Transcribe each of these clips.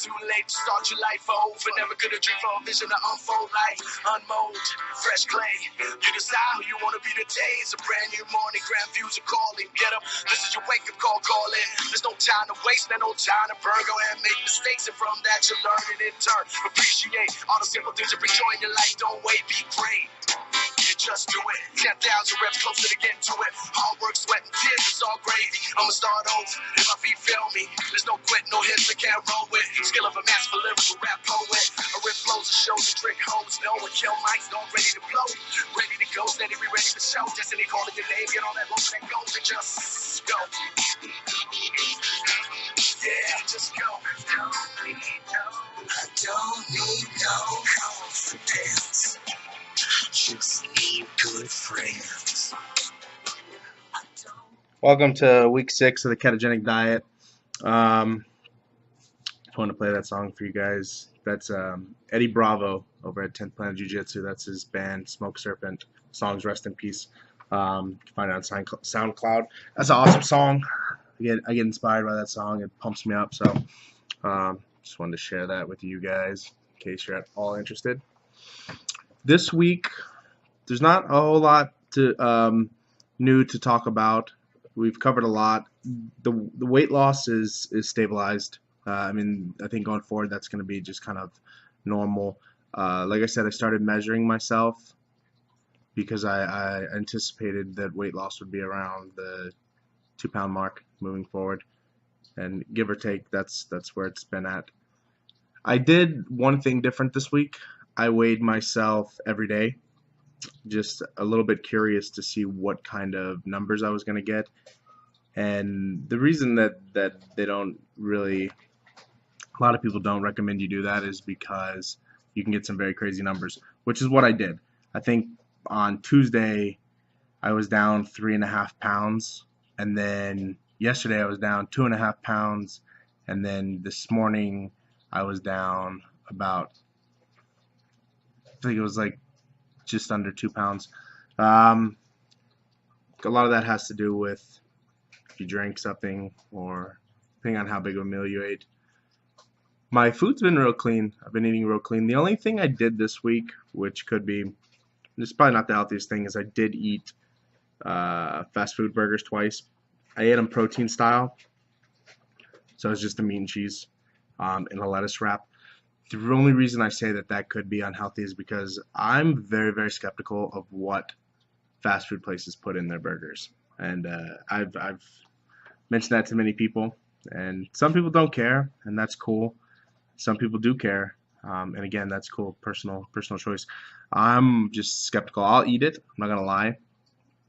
too late to start your life over. Never could have dreamed for a vision to unfold life. Unmold, fresh clay. You decide who you want to be today. It's a brand new morning, grand views are calling. Get up, this is your wake-up call, call in. There's no time to waste, no time to burn. Go ahead and make mistakes, and from that you learn and in turn appreciate all the simple things you bring joy in your life. Don't wait, be great. You just do it. 10,000 reps closer to getting to it. Hard work, sweat, and tears, it's all gravy. I'ma start over if my feet fail me. There's no quit, no hits I can't roll with. Skill of a masterful lyrical rap poet. A rip flows and shows and trick hoes. No one kill mics, don't ready to blow. Ready to go, steady, be ready to show. Destiny calling your name, get on that rope and go. And just go. Yeah, just go. I don't need no confidence. Just need good friends. Welcome to week 6 of the Ketogenic diet. Just want to play that song for you guys. That's Eddie Bravo over at 10th Planet Jiu-Jitsu. That's his band, Smoke Serpent. Song's Rest in Peace. You can find it on SoundCloud. That's an awesome song. I get inspired by that song. It pumps me up. So just wanted to share that with you guys in case you're at all interested. This week, there's not a whole lot to new to talk about. We've covered a lot. The weight loss is stabilized. I think going forward that's going to be just kind of normal. Like I said, I started measuring myself because I anticipated that weight loss would be around the 2-pound mark moving forward, and give or take, that's where it's been at. I did one thing different this week. I weighed myself every day, just a little bit curious to see what kind of numbers I was going to get. And the reason that they don't really, a lot of people don't recommend you do that is because you can get some very crazy numbers, which is what I did. I think on Tuesday I was down 3.5 pounds, and then yesterday I was down 2.5 pounds, and then this morning I was down about, I think it was like just under 2 pounds. A lot of that has to do with if you drank something or depending on how big of a meal you ate. My food's been real clean. I've been eating real clean. The only thing I did this week, which could be, this is probably not the healthiest thing, is I did eat fast food burgers twice. I ate them protein style, so it's just a meat and cheese in a lettuce wrap. The only reason I say that could be unhealthy is because I'm very, very skeptical of what fast food places put in their burgers. And I've mentioned that to many people, and some people don't care, and that's cool. Some people do care, and again, that's cool, personal choice. I'm just skeptical. I'll eat it, I'm not gonna lie,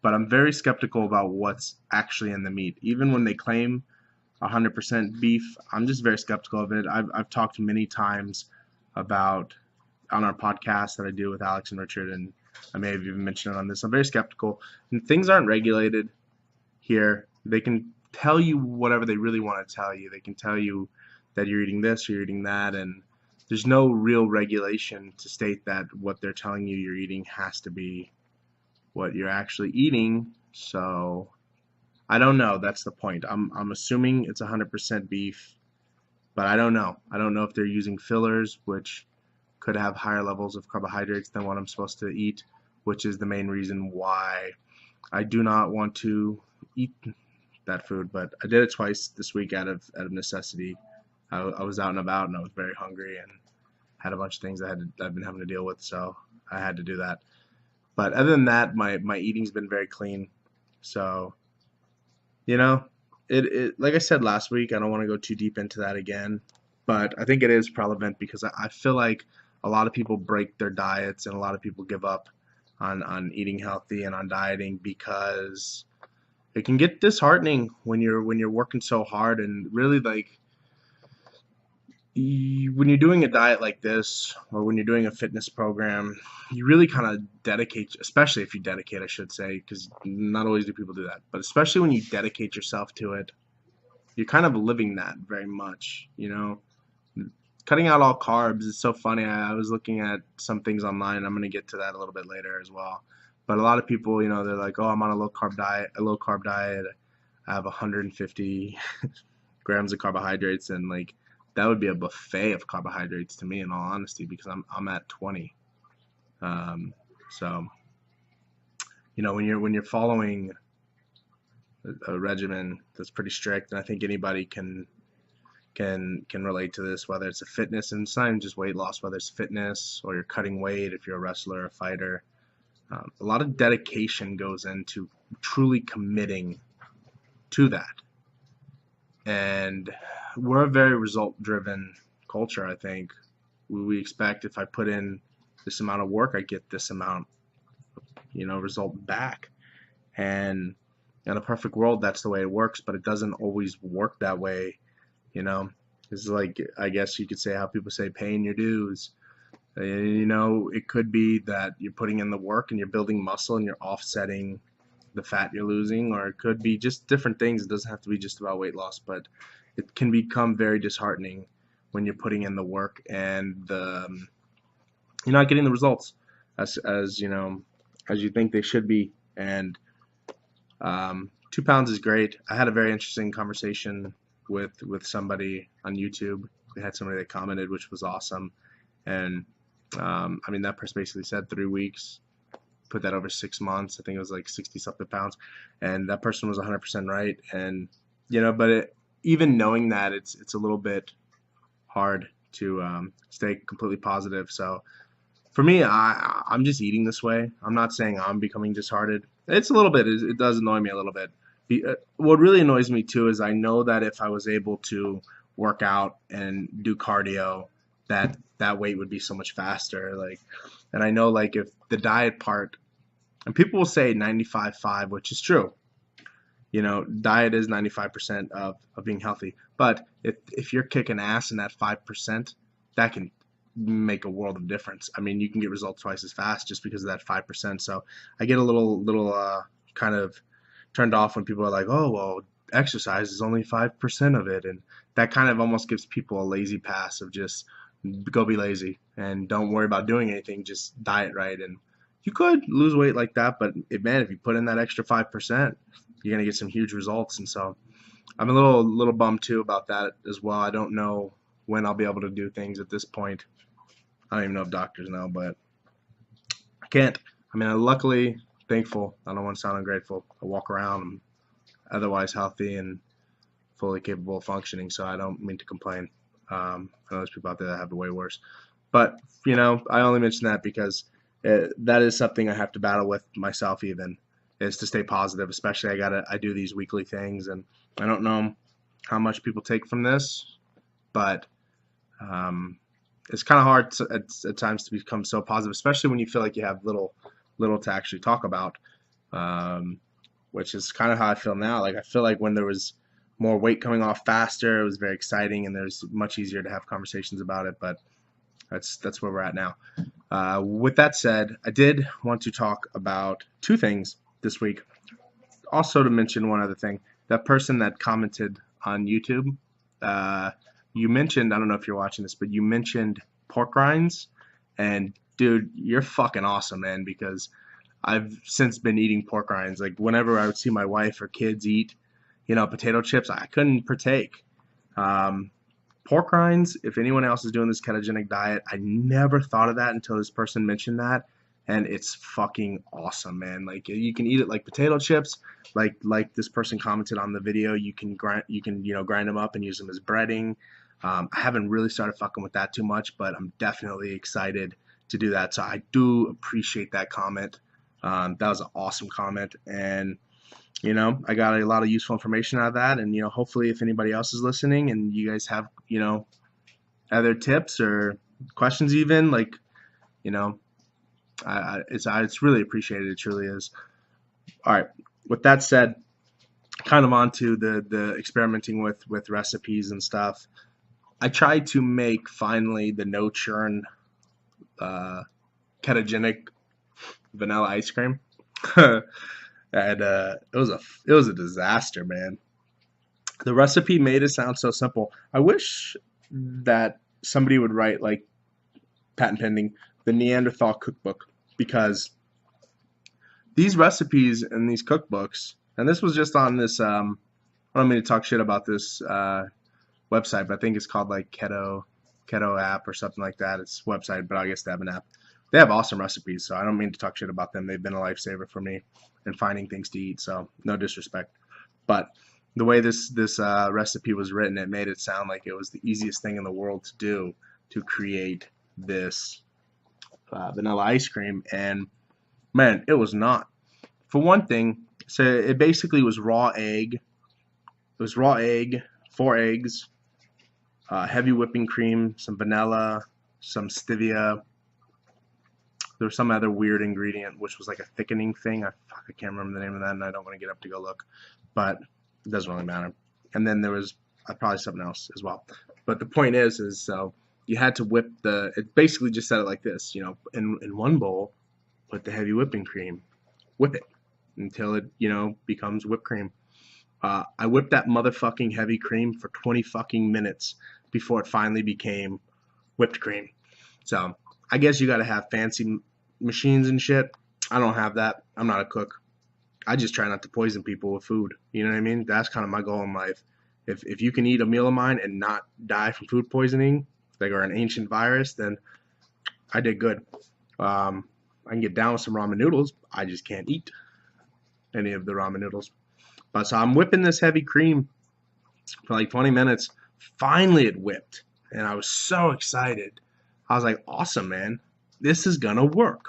but I'm very skeptical about what's actually in the meat. Even when they claim 100% beef, I'm just very skeptical of it. I've talked many times about, on our podcast that I do with Alex and Richard, and I may have even mentioned it on this, I'm very skeptical. And things aren't regulated here. They can tell you whatever they really want to tell you. They can tell you that you're eating this or you're eating that, and there's no real regulation to state that what they're telling you you're eating has to be what you're actually eating. So I don't know. That's the point. I'm assuming it's 100% beef, but I don't know. I don't know if they're using fillers, which could have higher levels of carbohydrates than what I'm supposed to eat, which is the main reason why I do not want to eat that food. But I did it twice this week out of necessity. I was out and about, and I was very hungry and had a bunch of things I've been having to deal with, so I had to do that. But other than that, my eating's been very clean. So, it like I said last week, I don't want to go too deep into that again, but I think it is relevant because I feel like a lot of people break their diets and a lot of people give up on eating healthy and on dieting because it can get disheartening when you're working so hard, and really, like, when you're doing a diet like this or when you're doing a fitness program, you really kind of dedicate, especially if you dedicate, I should say, because not always do people do that, but especially when you dedicate yourself to it, you're kind of living that very much, Cutting out all carbs is so funny. I was looking at some things online. I'm going to get to that a little bit later as well. But a lot of people, they're like, oh, I'm on a low carb diet. I have 150 grams of carbohydrates, and like that would be a buffet of carbohydrates to me, in all honesty, because I'm at 20. So when you're following a regimen that's pretty strict, and I think anybody can relate to this, whether it's a fitness, and it's not even just weight loss, whether it's fitness or you're cutting weight, if you're a wrestler or a fighter. A lot of dedication goes into truly committing to that. And we're a very result-driven culture, I think. We expect if I put in this amount of work, I get this amount, result back. And in a perfect world, that's the way it works, but it doesn't always work that way, It's like, I guess you could say how people say paying your dues. It could be that you're putting in the work and you're building muscle and you're offsetting the fat you're losing, or it could be just different things. It doesn't have to be just about weight loss, but it can become very disheartening when you're putting in the work and you're not getting the results as you think they should be. And 2 pounds is great. I had a very interesting conversation with somebody on YouTube. We had somebody that commented, which was awesome. And that person basically said 3 weeks, put that over 6 months. I think it was like 60 something pounds, and that person was 100% right. And but even knowing that, it's a little bit hard to stay completely positive. So for me, I'm just eating this way. I'm not saying I'm becoming disheartened. It's a little bit. It does annoy me a little bit. What really annoys me too is I know that if I was able to work out and do cardio, that weight would be so much faster. And I know if the diet part, and people will say 95-5, which is true. Diet is 95% of being healthy. But if you're kicking ass in that 5%, that can make a world of difference. You can get results twice as fast just because of that 5%. So I get a little kind of turned off when people are like, oh, well, exercise is only 5% of it. And that kind of almost gives people a lazy pass of just go be lazy and don't worry about doing anything, just diet right. And you could lose weight like that, but if you put in that extra 5%, you're going to get some huge results. And so I'm a little bummed too about that as well. I don't know when I'll be able to do things at this point. I don't even know if doctors know, but I can't. I'm luckily thankful. I don't want to sound ungrateful. I walk around, I'm otherwise healthy and fully capable of functioning, so I don't mean to complain. I know there's people out there that have it way worse. But, I only mention that because that is something I have to battle with myself even, is to stay positive. Especially I do these weekly things, and I don't know how much people take from this, but it's kind of hard at times to become so positive, especially when you feel like you have little to actually talk about, which is kind of how I feel now. I feel like when there was more weight coming off faster, it was very exciting, and there's much easier to have conversations about it. But that's where we're at now. With that said, I did want to talk about 2 things this week. Also to mention one other thing, that person that commented on YouTube, you mentioned, I don't know if you're watching this, but you mentioned pork rinds, and dude, you're fucking awesome, man, because I've since been eating pork rinds. Whenever I would see my wife or kids eat, potato chips, I couldn't partake. Pork rinds, if anyone else is doing this ketogenic diet, I never thought of that until this person mentioned that, and it's fucking awesome, man. You can eat it like potato chips, like this person commented on the video. You can grind them up and use them as breading. I haven't really started fucking with that too much, but I'm definitely excited to do that. So I do appreciate that comment. That was an awesome comment, and I got a lot of useful information out of that. And hopefully, if anybody else is listening and you guys have other tips or questions, even it's really appreciated. It truly is. All right. With that said, kind of onto the experimenting with recipes and stuff. I tried to make finally the no churn ketogenic vanilla ice cream, and it was a disaster, man. The recipe made it sound so simple. I wish that somebody would write, patent pending, the Neanderthal cookbook, because these recipes and these cookbooks, and this was just on this. I don't mean to talk shit about this website, but I think it's called like Keto app or something like that. It's a website, but I guess they have an app. They have awesome recipes, so I don't mean to talk shit about them. They've been a lifesaver for me in finding things to eat, so no disrespect. But the way this recipe was written, it made it sound like it was the easiest thing in the world to do to create this vanilla ice cream, and man, it was not. For one thing, so it basically was raw egg. It was raw egg, 4 eggs, heavy whipping cream, some vanilla, some stevia. There was some other weird ingredient, which was like a thickening thing. I can't remember the name of that, and I don't want to get up to go look, but it doesn't really matter. And then there was probably something else as well. But the point is so you had to whip it basically just said it like this, you know, in one bowl, put the heavy whipping cream, whip it until it, you know, becomes whipped cream. I whipped that motherfucking heavy cream for 20 fucking minutes before it finally became whipped cream. So I guess you got to have fancy machines and shit. I don't have that. I'm not a cook. I just try not to poison people with food. You know what I mean? That's kind of my goal in life. If you can eat a meal of mine and not die from food poisoning, like or an ancient virus, then I did good. I can get down with some ramen noodles. I just can't eat any of the ramen noodles. But so I'm whipping this heavy cream for like 20 minutes. Finally, it whipped, and I was so excited. I was like, awesome, man. This is gonna work.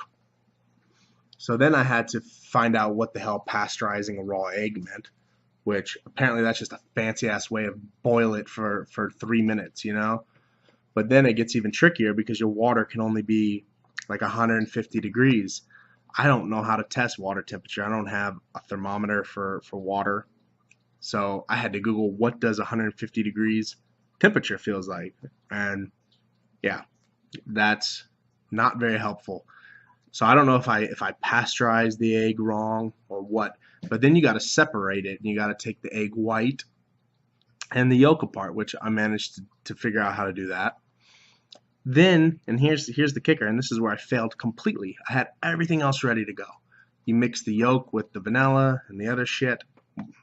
So then I had to find out what the hell pasteurizing a raw egg meant, which apparently that's just a fancy ass way of boil it for 3 minutes, you know? But then it gets even trickier because your water can only be like 150 degrees. I don't know how to test water temperature. I don't have a thermometer for water. So I had to Google what does 150 degrees temperature feels like. And yeah, that's not very helpful. So I don't know if I pasteurized the egg wrong or what, but then you got to separate it, and you got to take the egg white and the yolk apart, which I managed to figure out how to do that. Then, and here's the kicker, and this is where I failed completely. I had everything else ready to go. You mix the yolk with the vanilla and the other shit,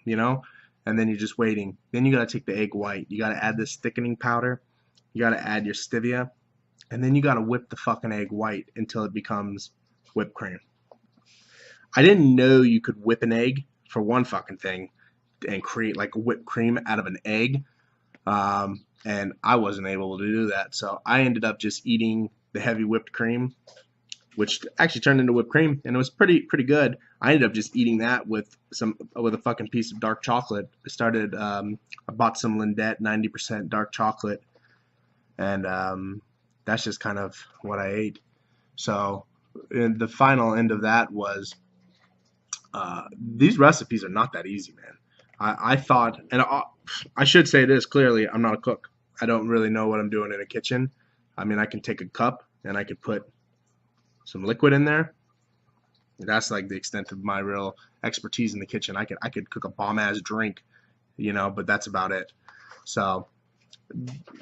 you know, and then you're just waiting. Then you got to take the egg white. You got to add this thickening powder. You got to add your stevia. And then you got to whip the fucking egg white until it becomes whipped cream. I didn't know you could whip an egg, for one fucking thing, and create like whipped cream out of an egg. And I wasn't able to do that. So I ended up just eating the heavy whipped cream, which actually turned into whipped cream, and it was pretty good. I ended up just eating that with a fucking piece of dark chocolate. I bought some Lindt 90% dark chocolate, and that's just kind of what I ate. So the final end of that was these recipes are not that easy, man. I thought, and I should say this clearly, I'm not a cook. I don't really know what I'm doing in a kitchen. I mean, I can take a cup and I could put some liquid in there. That's like the extent of my real expertise in the kitchen. I could cook a bomb ass drink, you know, but that's about it. So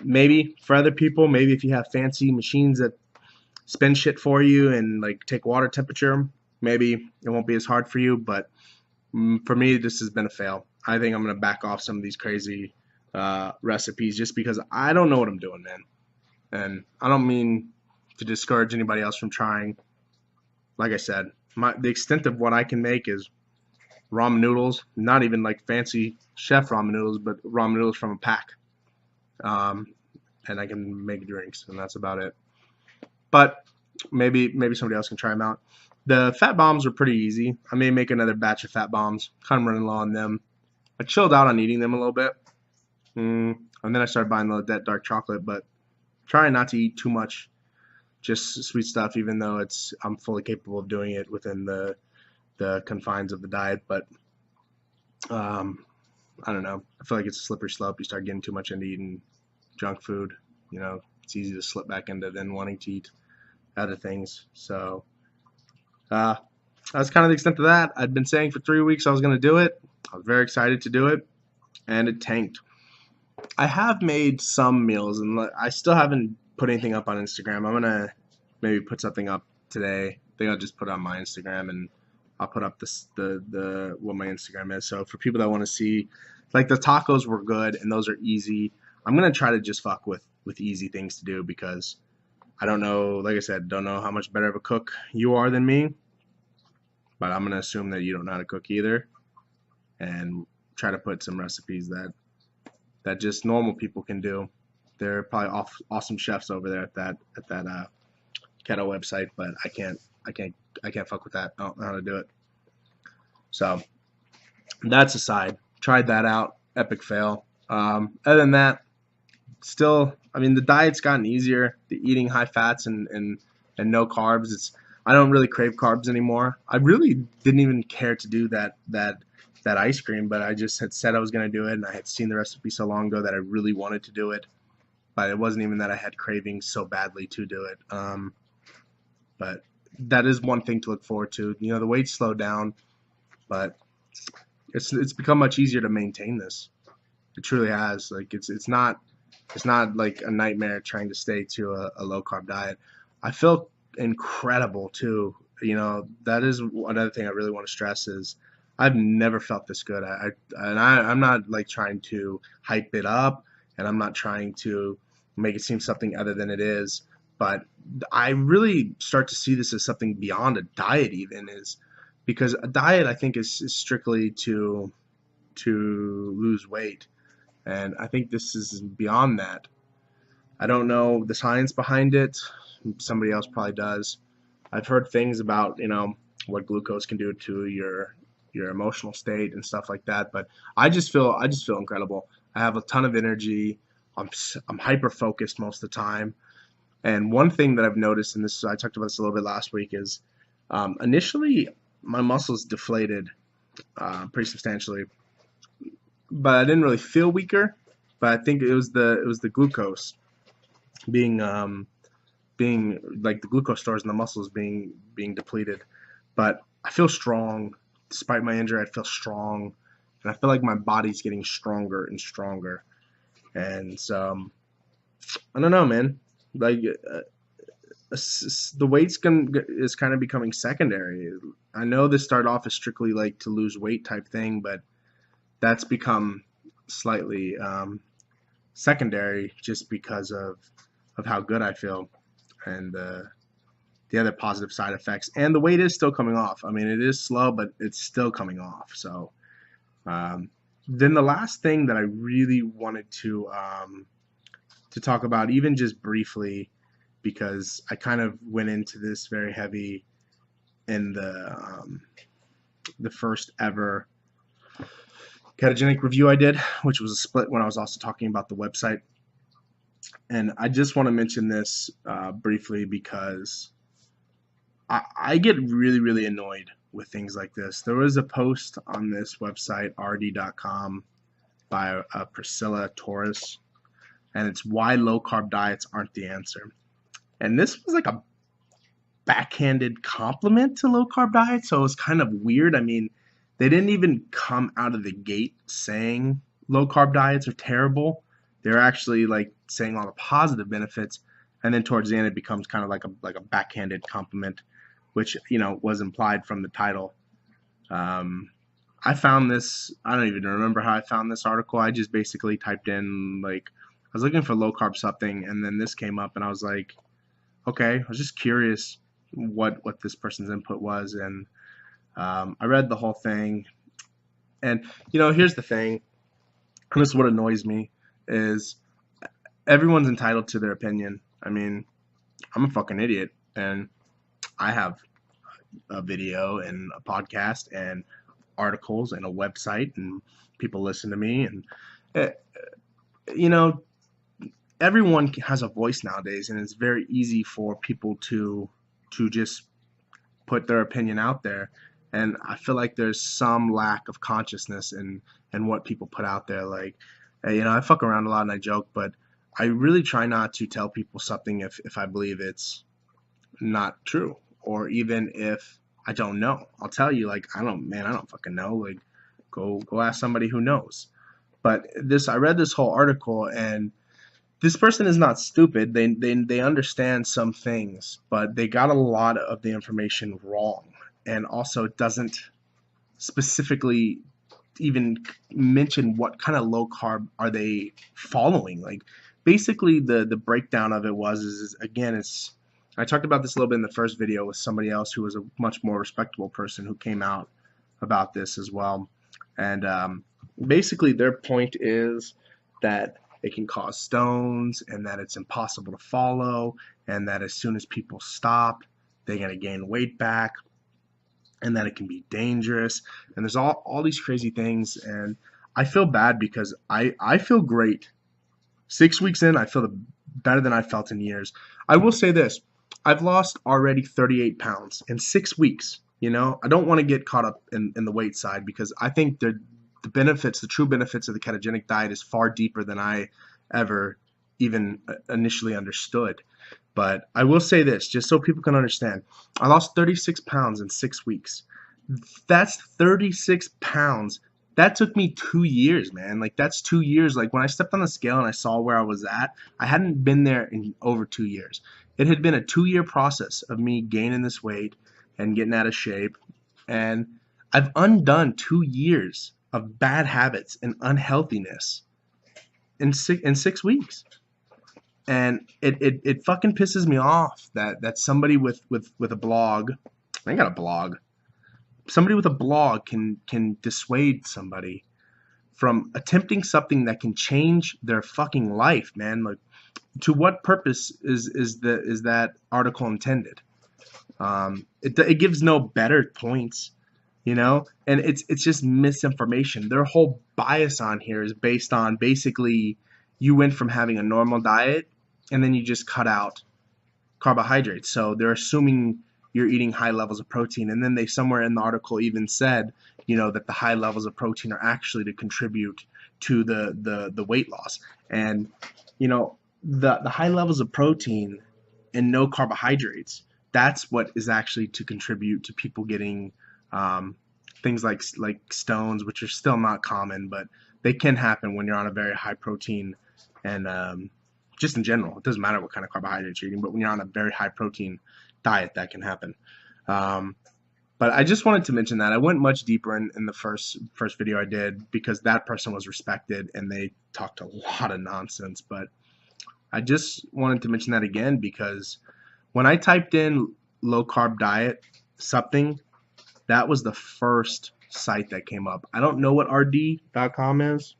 maybe for other people, maybe if you have fancy machines that spin shit for you and like take water temperature, maybe it won't be as hard for you. But for me, this has been a fail. I think I'm gonna back off some of these crazy recipes just because I don't know what I'm doing, man. And I don't mean to discourage anybody else from trying. Like I said, the extent of what I can make is ramen noodles, not even like fancy chef ramen noodles, but ramen noodles from a pack. And I can make drinks, and that's about it. But maybe somebody else can try them out. The fat bombs are pretty easy. I may make another batch of fat bombs. Kind of running low on them. I chilled out on eating them a little bit. And then I started buying that dark chocolate, but trying not to eat too much just sweet stuff, even though I'm fully capable of doing it within the confines of the diet. But I don't know. I feel like it's a slippery slope. You start getting too much into eating junk food. You know, it's easy to slip back into then wanting to eat other things. So that's kind of the extent of that. I'd been saying for 3 weeks I was going to do it. I was very excited to do it, and it tanked. I have made some meals, and I still haven't put anything up on Instagram. I'm gonna maybe put something up today. I think I'll just put it on my Instagram, and I'll put up what my Instagram is. So for people that want to see, like the tacos were good, and those are easy. I'm gonna try to just fuck with easy things to do because I don't know, like I said, don't know how much better of a cook you are than me, but I'm gonna assume that you don't know how to cook either, and try to put some recipes that just normal people can do. There are probably awesome chefs over there at that keto website, but I can't fuck with that. I don't know how to do it. So that's aside. Tried that out. Epic fail. Other than that, still, I mean, the diet's gotten easier. The eating high fats and no carbs. I don't really crave carbs anymore. I really didn't even care to do that ice cream, but I just had said I was going to do it, and I had seen the recipe so long ago that I really wanted to do it. But it wasn't even that I had cravings so badly to do it. But that is one thing to look forward to. You know, the weight slowed down, but it's become much easier to maintain this. It truly has. Like it's not like a nightmare trying to stay to a low carb diet. I feel incredible too. You know, that is another thing I really want to stress is I've never felt this good. I'm not like trying to hype it up, and I'm not trying to make it seem something other than it is. But I really start to see this as something beyond a diet, even is because a diet I think is strictly to lose weight, and I think this is beyond that. I don't know the science behind it. Somebody else probably does. I've heard things about, you know, what glucose can do to your emotional state and stuff like that, but I just feel incredible. I have a ton of energy. I'm hyper focused most of the time. And one thing that I've noticed, and this I talked about this a little bit last week, is initially my muscles deflated pretty substantially, but I didn't really feel weaker. But I think it was the glucose being like the glucose stores in the muscles being depleted. But I feel strong despite my injury. I feel strong, and I feel like my body's getting stronger and stronger. And so I don't know, man. Like the weight's is kind of becoming secondary. I know this started off as strictly like to lose weight type thing, but that's become slightly secondary just because of how good I feel and the other positive side effects. And the weight is still coming off. I mean, it is slow, but it's still coming off. So then the last thing that I really wanted to talk about, even just briefly, because I kind of went into this very heavy in the first ever ketogenic review I did, which was a split when I was also talking about the website. And I just want to mention this briefly because I get really, really annoyed with things like this. There was a post on this website, rd.com, by Priscilla Torres, and it's why low carb diets aren't the answer. And this was like a backhanded compliment to low carb diets, so it was kind of weird. I mean, they didn't even come out of the gate saying low carb diets are terrible. They're actually like saying all the positive benefits, and then towards the end it becomes kind of like a backhanded compliment, which, you know, was implied from the title. I found this, I don't even remember how I found this article. I just basically typed in, like, I was looking for low carb something, and then this came up, and I was like, okay, I was just curious what this person's input was, and I read the whole thing. And, you know, here's the thing, and this is what annoys me, is everyone's entitled to their opinion. I mean, I'm a fucking idiot, and I have a video and a podcast and articles and a website, and people listen to me, and you know, everyone has a voice nowadays, and it's very easy for people to just put their opinion out there. And I feel like there's some lack of consciousness in what people put out there. Like, you know, I fuck around a lot and I joke, but I really try not to tell people something if I believe it's not true, or even if I don't know. I'll tell you, like, I don't fucking know. Like, go ask somebody who knows. But I read this whole article, and this person is not stupid. They understand some things, but they got a lot of the information wrong, and also it doesn't specifically even mention what kind of low carb are they following. Like basically the breakdown of it is again, it's, I talked about this a little bit in the first video with somebody else who was a much more respectable person who came out about this as well. And basically their point is that it can cause stones and that it's impossible to follow, and that as soon as people stop, they're going to gain weight back, and that it can be dangerous. And there's all these crazy things. And I feel bad because I feel great. 6 weeks in, I feel better than I felt in years. I will say this. I've lost already 38 pounds in 6 weeks. You know, I don't want to get caught up in the weight side because I think the benefits, the true benefits of the ketogenic diet is far deeper than I ever even initially understood. But I will say this, just so people can understand. I lost 36 pounds in 6 weeks. That's 36 pounds. That took me 2 years, man. Like, that's 2 years. Like, when I stepped on the scale and I saw where I was at, I hadn't been there in over 2 years. It had been a 2-year process of me gaining this weight and getting out of shape. And I've undone 2 years of bad habits and unhealthiness in 6 weeks. And it fucking pisses me off that somebody with a blog, I ain't got a blog, somebody with a blog can dissuade somebody from attempting something that can change their fucking life, man. Like, to what purpose is that article intended? It gives no better points, you know, and it's just misinformation. Their whole bias on here is based on basically you went from having a normal diet and then you just cut out carbohydrates. So they're assuming you're eating high levels of protein, and then they somewhere in the article even said, you know, that the high levels of protein are actually to contribute to the weight loss. And you know, the high levels of protein and no carbohydrates, that's what is actually to contribute to people getting things like stones, which are still not common, but they can happen when you're on a very high protein and just in general. It doesn't matter what kind of carbohydrates you're eating, but when you're on a very high protein diet, that can happen. But I just wanted to mention that. I went much deeper in the first video I did because that person was respected and they talked a lot of nonsense. But I just wanted to mention that again because when I typed in low carb diet something, that was the first site that came up. I don't know what rd.com is.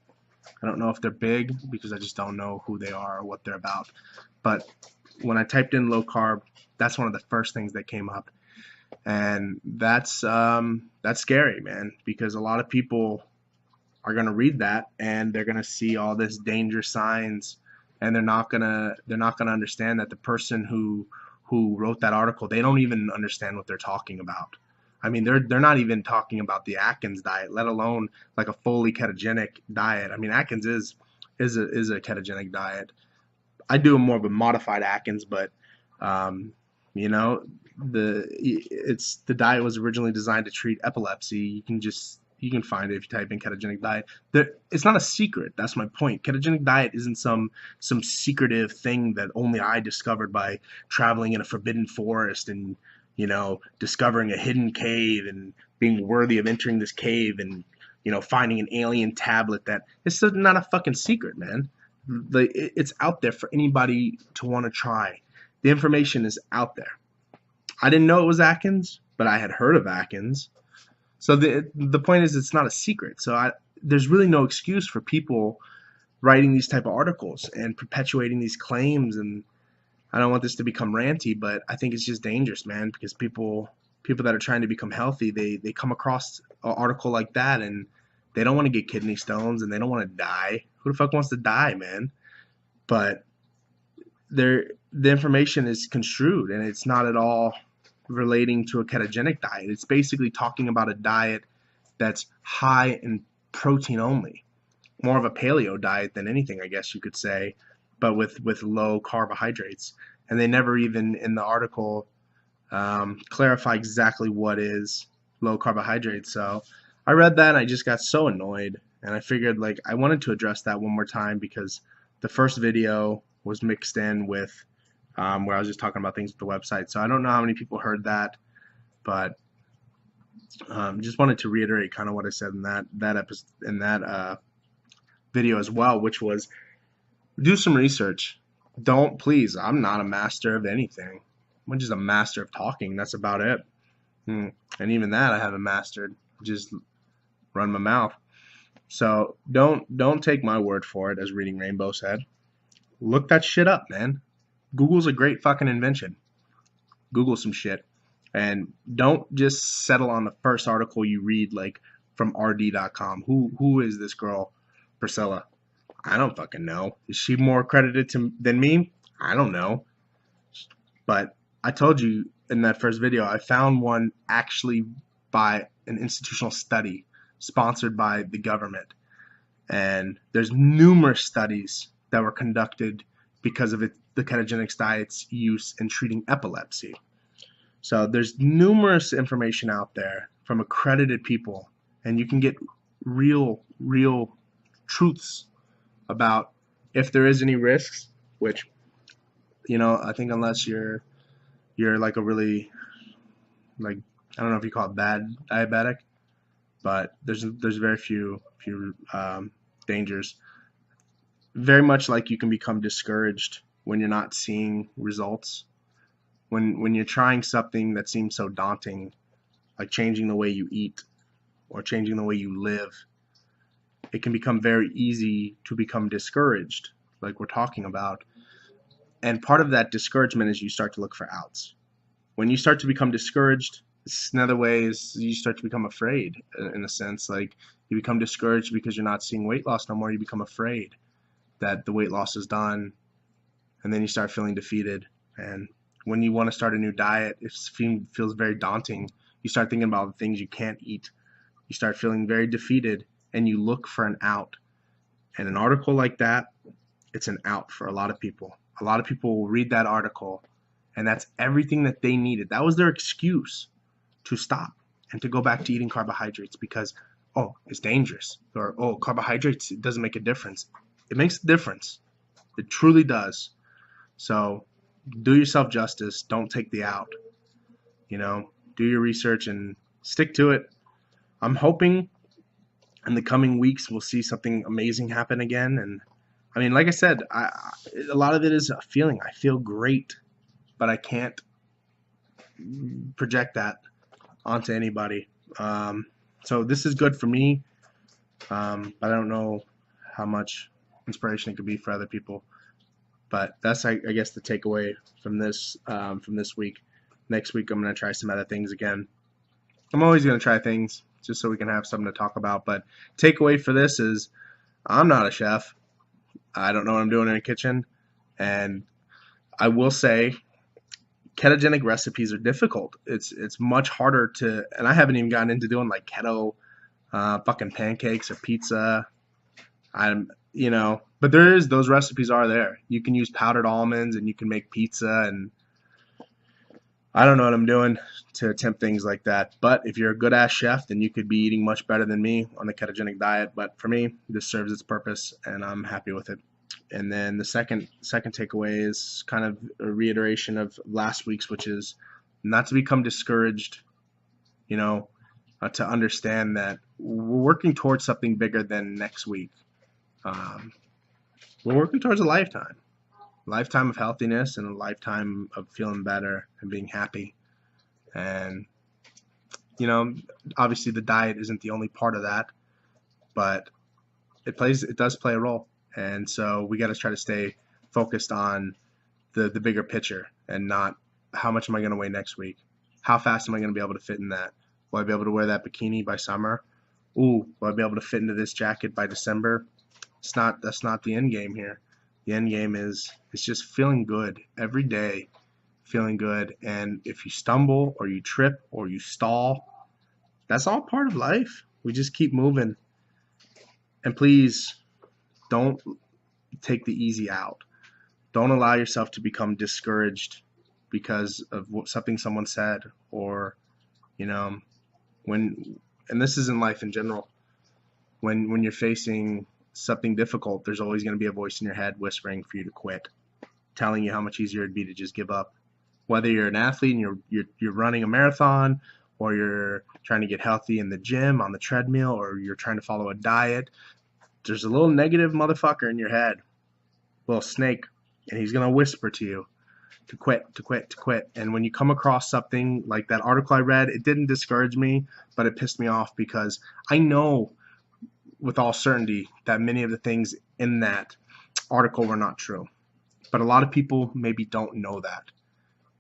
I don't know if they're big because I just don't know who they are or what they're about. But when I typed in low carb, that's one of the first things that came up. And that's scary, man, because a lot of people are going to read that and they're going to see all this danger signs, and they're not going to understand that the person who wrote that article, they don't even understand what they're talking about. I mean, they're not even talking about the Atkins diet, let alone like a fully ketogenic diet. I mean, Atkins is a ketogenic diet. I do more of a modified Atkins, but you know, the diet was originally designed to treat epilepsy. You can find it if you type in ketogenic diet. It's not a secret. That's my point. Ketogenic diet isn't some secretive thing that only I discovered by traveling in a forbidden forest and, you know, discovering a hidden cave and being worthy of entering this cave and, you know, finding an alien tablet. That it's not a fucking secret, man. It's out there for anybody to want to try. The information is out there. I didn't know it was Atkins, but I had heard of Atkins. So the point is, it's not a secret. So there's really no excuse for people writing these type of articles and perpetuating these claims. And I don't want this to become ranty, but I think it's just dangerous, man, because people that are trying to become healthy, they come across an article like that and they don't want to get kidney stones and they don't want to die. Who the fuck wants to die, man? But the information is construed and it's not at all relating to a ketogenic diet. It's basically talking about a diet that's high in protein only, more of a paleo diet than anything, I guess you could say, but with low carbohydrates. And they never even in the article clarify exactly what is low carbohydrates. So I read that and I just got so annoyed, and I figured like I wanted to address that one more time because the first video was mixed in with where I was just talking about things with the website. So I don't know how many people heard that, but Just wanted to reiterate kind of what I said in that episode, in that video as well, which was do some research. Don't, please, I'm not a master of anything. I'm just a master of talking. That's about it. And even that I haven't mastered. Just run my mouth. So don't take my word for it, as Reading Rainbow said. Look that shit up, man. Google's a great fucking invention. Google some shit. And don't just settle on the first article you read, like from rd.com. Who is this girl, Priscilla? I don't fucking know. Is she more credited than me? I don't know. But I told you in that first video, I found one actually by an institutional study sponsored by the government. And there's numerous studies that were conducted because of the ketogenic diet's use in treating epilepsy. So there's numerous information out there from accredited people, and you can get real truths about if there is any risks, which, I think unless you're like a really, like, I don't know if you call it bad diabetic, but there's very few dangers. Very much like you can become discouraged when you're not seeing results. When you're trying something that seems so daunting, like changing the way you eat or changing the way you live, it can become very easy to become discouraged, like we're talking about. And part of that discouragement is you start to look for outs. When you start to become discouraged, another way is you start to become afraid, in a sense. Like, you become discouraged because you're not seeing weight loss no more. You become afraid that the weight loss is done, and then you start feeling defeated. And when you want to start a new diet, it feels very daunting. You start thinking about the things you can't eat. You start feeling very defeated, and you look for an out. And an article like that, it's an out for a lot of people. A lot of people will read that article, and that's everything that they needed. That was their excuse to stop and to go back to eating carbohydrates because, oh, it's dangerous. Or, oh, carbohydrates, it doesn't make a difference. It makes a difference. It truly does. So do yourself justice. Don't take the out. Do your research and stick to it. I'm hoping in the coming weeks we'll see something amazing happen again. And I mean, like I said, a lot of it is a feeling. I feel great, but I can't project that onto anybody. So this is good for me, but I don't know how much inspiration it could be for other people. But that's, I guess, the takeaway from this week. Next week, I'm going to try some other things again. I'm always going to try things just so we can have something to talk about. But takeaway for this is I'm not a chef. I don't know what I'm doing in the kitchen. And I will say ketogenic recipes are difficult. It's much harder to, and I haven't even gotten into doing like keto fucking pancakes or pizza. But those recipes are there. You can use powdered almonds and you can make pizza, and I don't know what I'm doing to attempt things like that. But if you're a good ass chef, then you could be eating much better than me on the ketogenic diet. But for me, this serves its purpose and I'm happy with it. And then the second takeaway is kind of a reiteration of last week's, which is not to become discouraged, to understand that we're working towards something bigger than next week. We're working towards a lifetime of healthiness and a lifetime of feeling better and being happy. And, obviously the diet isn't the only part of that, but it does play a role. And so we got to try to stay focused on the bigger picture and not how much am I going to weigh next week? How fast am I going to be able to fit in that? Will I be able to wear that bikini by summer? Ooh, will I be able to fit into this jacket by December? That's not the end game here. The end game is just feeling good every day, feeling good. And if you stumble or you trip or you stall, that's all part of life. We just keep moving. And please don't take the easy out. Don't allow yourself to become discouraged because of something someone said, or and this is in life in general. When you're facing something difficult, there's always going to be a voice in your head whispering for you to quit, telling you how much easier it'd be to just give up. Whether you're an athlete and you're running a marathon, or you're trying to get healthy in the gym, on the treadmill, or you're trying to follow a diet, there's a little negative motherfucker in your head, little snake, and he's going to whisper to you to quit, to quit, to quit. And when you come across something like that article I read, it didn't discourage me, but it pissed me off because I know with all certainty that many of the things in that article were not true. But a lot of people maybe don't know that.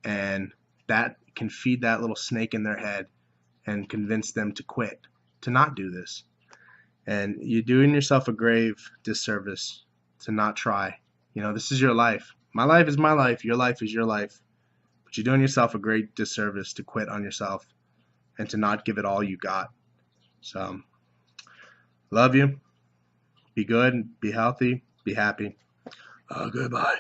And that can feed that little snake in their head and convince them to quit, to not do this. And you're doing yourself a grave disservice to not try. You know, this is your life. My life is my life. Your life is your life. But you're doing yourself a great disservice to quit on yourself and to not give it all you got. So, love you. Be good. Be healthy. Be happy. Goodbye.